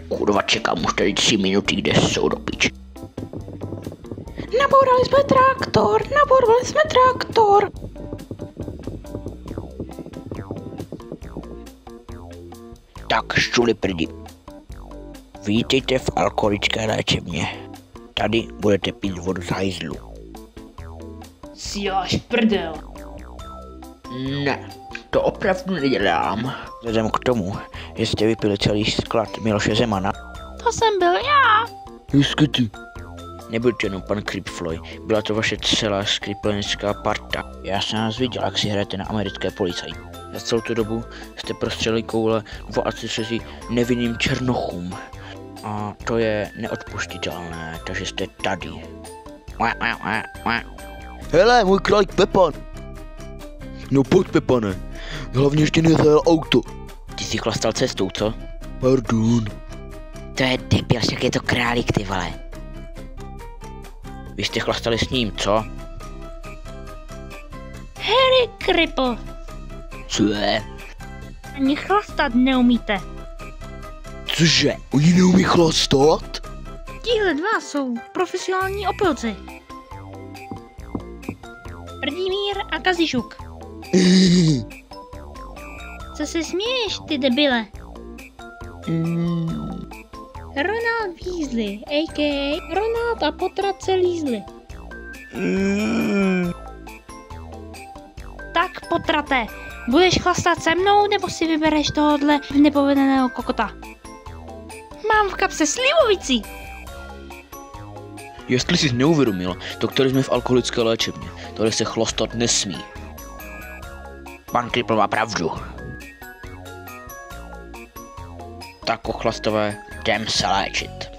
Kurva, čekám už tady 3 minuty, kde jsou do piči. Nabourali jsme traktor. Tak, ščuli prdi. Vítejte v alkoholické léčebně. Tady budete pít vodu z hajzlu. Si děláš prdel. Ne, to opravdu nedělám. Vzhledem k tomu, že jste vypili celý sklad Miloše Zemana. To jsem byl já. Jiskyty. Nebyl to jenom pan Kripfloy, byla to vaše celá skripelnická parta. Já jsem vás viděl, jak si hrajete na americké policajt. Za celou tu dobu jste prostřelili koule 32 nevinným černochům. A to je neodpuštitelné, takže jste tady. Hele, můj králík Pepan. No pojď, Pepane. Hlavně ještě nezajel auto. Ty jsi chlastal cestou, co? Pardon. To je debil, však je to králík, ty vole. Vy jste chlastali s ním, co? Harry Cripple. Co je? Ani chlastat neumíte. Cože? Oni neumí chlastat? Tihle dva jsou profesionální opilci. Prdimír a Kazišuk. Co se směješ, ty debile? Ronald Weasley, a.k.a. Ronald a potrace lízly. Tak potrate, budeš chlastat se mnou, nebo si vybereš tohohle nepovedeného kokota? Mám v kapse slivovici. Jestli jsi neuvědomil, doktory jsme v alkoholické léčebně. Tohle se chlastat nesmí. Pan Kripl má pravdu. Tak ochlastové, jdem se léčit.